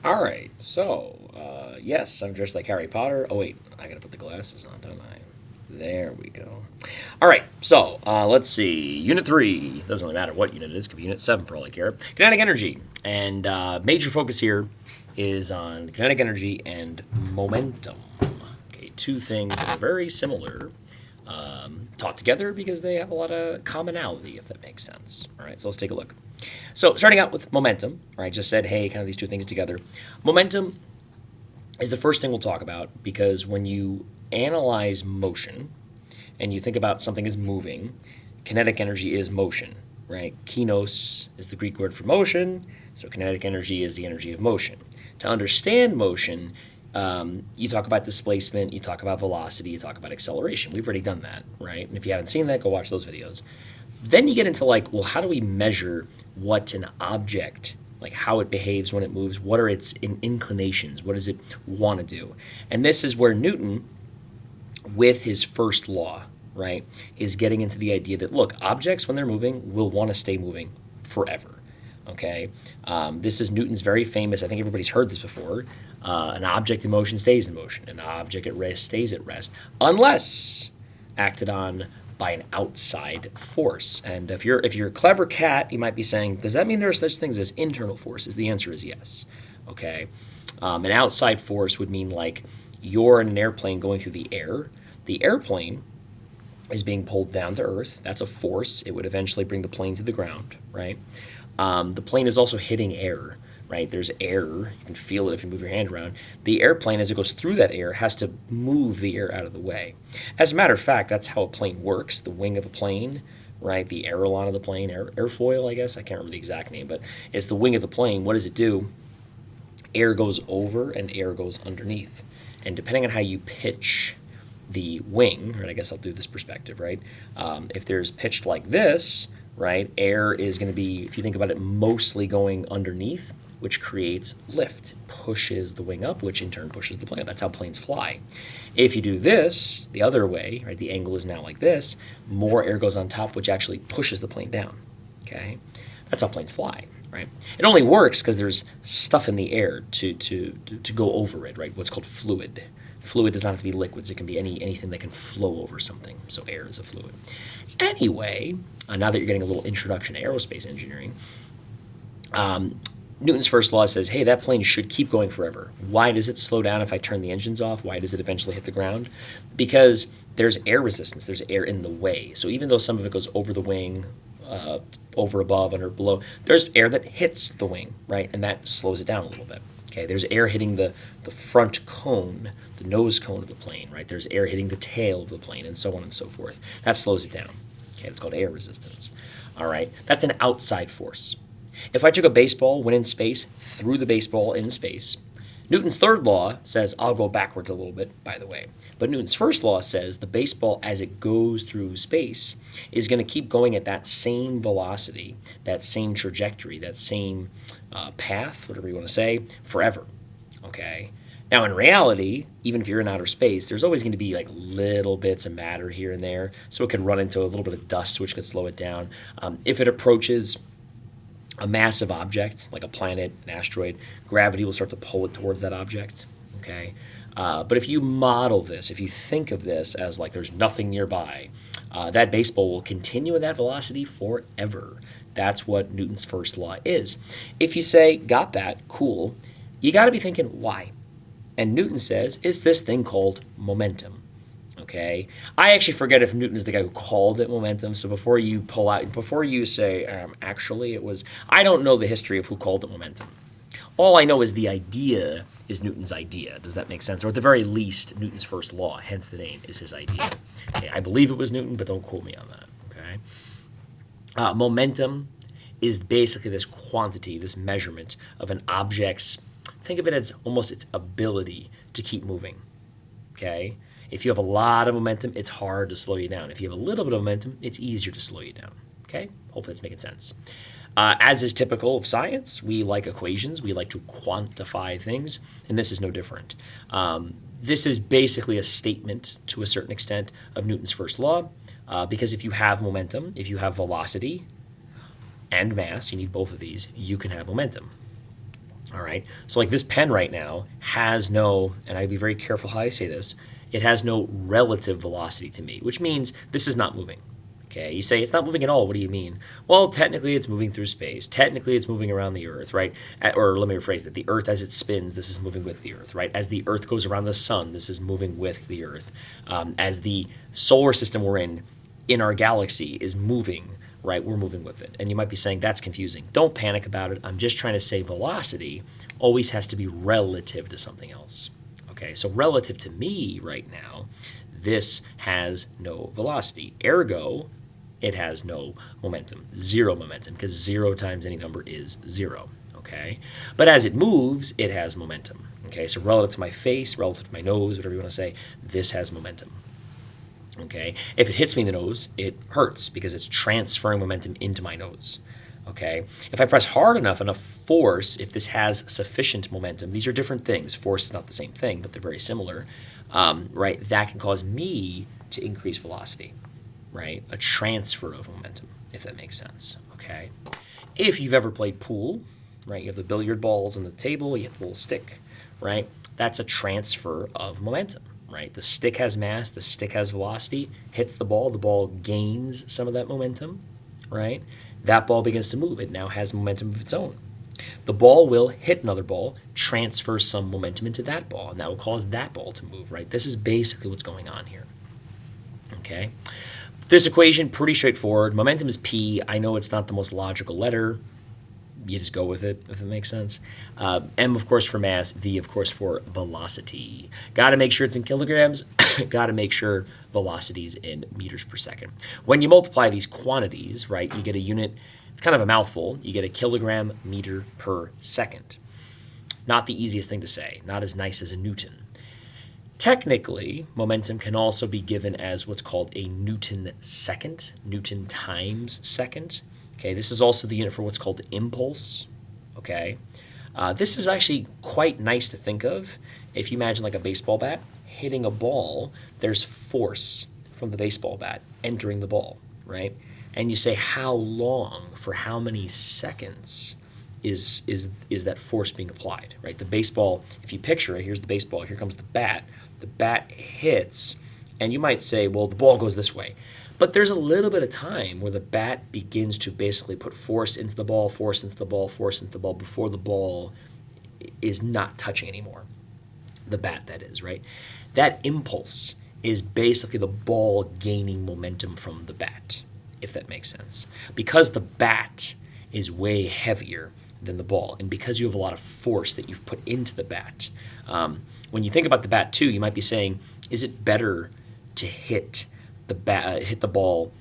All right, so yes, I'm dressed like Harry Potter. Oh wait, I gotta put the glasses on, don't I? There we go. All right, so let's see. Unit 3, doesn't really matter what unit it is, could be Unit 7 for all I care. Kinetic energy. And major focus here is on kinetic energy and momentum. Okay, two things that are very similar, taught together because they have a lot of commonality, if that makes sense. All right, so let's take a look. So starting out with momentum, right? I just said, hey, kind of these two things together. Momentum is the first thing we'll talk about because when you analyze motion and you think about something as moving, kinetic energy is motion, right? Kinos is the Greek word for motion, so kinetic energy is the energy of motion. To understand motion, you talk about displacement, you talk about velocity, you talk about acceleration. We've already done that, right? And if you haven't seen that, go watch those videos. Then you get into like, well, how do we measure what an object, like how it behaves when it moves? What are its inclinations? What does it want to do? And this is where Newton, with his first law, right, is getting into the idea that, look, objects, when they're moving, will want to stay moving forever. Okay? This is Newton's very famous, I think everybody's heard this before. An object in motion stays in motion, an object at rest stays at rest, unless acted on by an outside force. And if you're a clever cat, you might be saying, does that mean there are such things as internal forces? The answer is yes. Okay, an outside force would mean like you're in an airplane going through the air. The airplane is being pulled down to earth. That's a force. It would eventually bring the plane to the ground, right? The plane is also hitting air, right? There's air. You can feel it if you move your hand around. The airplane, as it goes through that air, has to move the air out of the way. As a matter of fact, that's how a plane works. The wing of a plane, right? The aileron of the plane, airfoil, I guess. I can't remember the exact name, but it's the wing of the plane. What does it do? Air goes over and air goes underneath. And depending on how you pitch the wing, right? I guess I'll do this perspective, right? If there's pitched like this, right? Air is going to be, if you think about it, mostly going underneath, which creates lift, pushes the wing up, which in turn pushes the plane. That's how planes fly. If you do this the other way, right? The angle is now like this. More air goes on top, which actually pushes the plane down. Okay, that's how planes fly. Right? It only works because there's stuff in the air to go over it, right? What's called fluid. Fluid does not have to be liquids. It can be anything that can flow over something. So air is a fluid. Anyway, now that you're getting a little introduction to aerospace engineering, Newton's first law says, hey, that plane should keep going forever. Why does it slow down if I turn the engines off? Why does it eventually hit the ground? Because there's air resistance. There's air in the way. So even though some of it goes over the wing, over above, under below, there's air that hits the wing, right? And that slows it down a little bit. Okay, there's air hitting the front cone, the nose cone of the plane, right? There's air hitting the tail of the plane, and so on and so forth. That slows it down. Okay, it's called air resistance. All right, that's an outside force. If I took a baseball, went in space, threw the baseball in space, Newton's third law says, I'll go backwards a little bit, by the way, but Newton's first law says the baseball, as it goes through space, is going to keep going at that same velocity, that same trajectory, that same path, whatever you want to say, forever. Okay? Now, in reality, even if you're in outer space, there's always going to be like little bits of matter here and there, so it could run into a little bit of dust, which could slow it down. If it approaches a massive object like a planet, an asteroid, gravity will start to pull it towards that object. Okay, but if you model this, if you think of this as like there's nothing nearby, that baseball will continue at that velocity forever. That's what Newton's first law is. If you say, got that, cool, you got to be thinking, why? And Newton says, it's this thing called momentum. Okay, I actually forget if Newton is the guy who called it momentum. So before you pull out, before you say, actually it was, I don't know the history of who called it momentum. All I know is the idea is Newton's idea. Does that make sense? Or at the very least, Newton's first law, hence the name, is his idea. Okay, I believe it was Newton, but don't quote me on that. Okay, momentum is basically this quantity, this measurement of an object's. Think of it as almost its ability to keep moving. Okay. If you have a lot of momentum, it's hard to slow you down. If you have a little bit of momentum, it's easier to slow you down. Okay? Hopefully that's making sense. As is typical of science, we like equations. We like to quantify things, and this is no different. This is basically a statement, to a certain extent, of Newton's first law, because if you have momentum, if you have velocity and mass, you need both of these, you can have momentum. All right. So like this pen right now has no, and I'd be very careful how I say this, it has no relative velocity to me, which means this is not moving. Okay, you say it's not moving at all. What do you mean? Well, technically it's moving through space. Technically it's moving around the Earth, right? Or let me rephrase that. The Earth as it spins, this is moving with the Earth, right? As the Earth goes around the sun, this is moving with the Earth. As the solar system we're in our galaxy is moving, right? We're moving with it. And you might be saying that's confusing. Don't panic about it. I'm just trying to say velocity always has to be relative to something else. Okay, so relative to me right now, this has no velocity. Ergo, it has no momentum, zero momentum, because 0 times any number is 0, okay? But as it moves, it has momentum, okay? So relative to my face, relative to my nose, whatever you want to say, this has momentum, okay? If it hits me in the nose, it hurts because it's transferring momentum into my nose, okay? If I press hard enough force, if this has sufficient momentum, these are different things. Force is not the same thing, but they're very similar, right? That can cause me to increase velocity. Right? A transfer of momentum, if that makes sense, okay? If you've ever played pool, right, you have the billiard balls on the table, you have the little stick, right? That's a transfer of momentum, right? The stick has mass, the stick has velocity, hits the ball gains some of that momentum, right? That ball begins to move. It now has momentum of its own. The ball will hit another ball, transfer some momentum into that ball, and that will cause that ball to move, right? This is basically what's going on here, okay? This equation, pretty straightforward. Momentum is P. I know it's not the most logical letter. You just go with it, if it makes sense. M, of course, for mass. V, of course, for velocity. Got to make sure it's in kilograms. Got to make sure velocity's in meters per second. When you multiply these quantities, right, you get a unit. It's kind of a mouthful. You get a kilogram meter per second. Not the easiest thing to say. Not as nice as a Newton. Technically, momentum can also be given as what's called a Newton second, Newton times second. Okay, this is also the unit for what's called impulse. Okay, this is actually quite nice to think of. If you imagine like a baseball bat hitting a ball, there's force from the baseball bat entering the ball, right? And you say how long, for how many seconds is that force being applied, right? The baseball, if you picture it, here's the baseball, here comes the bat. The bat hits, and you might say, well, the ball goes this way. But there's a little bit of time where the bat begins to basically put force into the ball, force into the ball, force into the ball before the ball is not touching anymore. The bat, that is, right? That impulse is basically the ball gaining momentum from the bat, if that makes sense. Because the bat is way heavier than the ball, and because you have a lot of force that you've put into the bat, when you think about the bat too, you might be saying, is it better to hit the ball,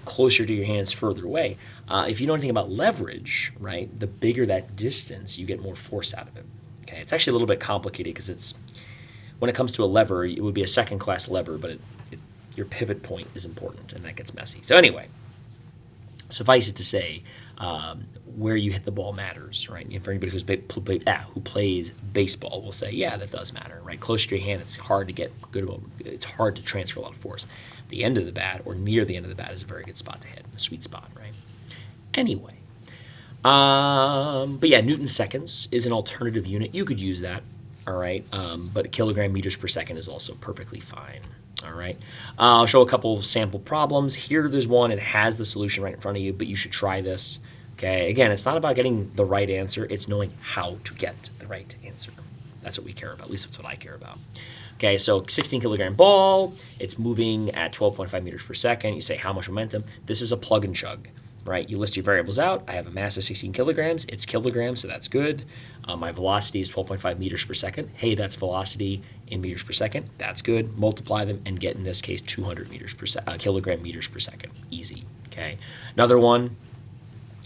closer to your hands, further away? If you know anything about leverage, right, the bigger that distance, you get more force out of it. Okay, it's actually a little bit complicated because when it comes to a lever, it would be a second-class lever, but your pivot point is important, and that gets messy. So anyway, suffice it to say, where you hit the ball matters, right? And for anybody who plays baseball will say, yeah, that does matter, right? Closer to your hand, it's hard to get it's hard to transfer a lot of force. The end of the bat, or near the end of the bat, is a very good spot to hit, a sweet spot, right? Anyway, but yeah, Newton seconds is an alternative unit. You could use that, all right? But kilogram meters per second is also perfectly fine. All right. I'll show a couple sample problems. Here there's one. It has the solution right in front of you, but you should try this. Okay. Again, it's not about getting the right answer. It's knowing how to get the right answer. That's what we care about. At least that's what I care about. Okay, so 16 kilogram ball. It's moving at 12.5 meters per second. You say how much momentum? This is a plug and chug, right? You list your variables out. I have a mass of 16 kilograms. It's kilograms, so that's good. My velocity is 12.5 meters per second. Hey, that's velocity in meters per second. That's good. Multiply them and get, in this case, 200 kilogram meters per second. Easy. Okay. Another one,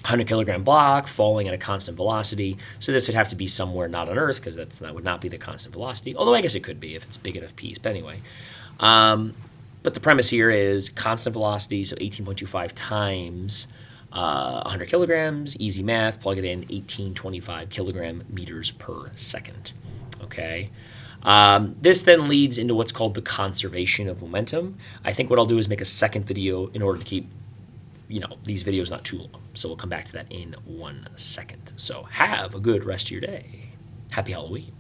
100 kilogram block falling at a constant velocity. So this would have to be somewhere not on Earth, because that would not be the constant velocity. Although I guess it could be if it's big enough piece. But anyway. But the premise here is constant velocity, so 18.25 times 100 kilograms, easy math, plug it in, 1825 kilogram meters per second. Okay. This then leads into what's called the conservation of momentum. I think what I'll do is make a second video in order to keep these videos not too long. So we'll come back to that in 1 second. So have a good rest of your day. Happy Halloween.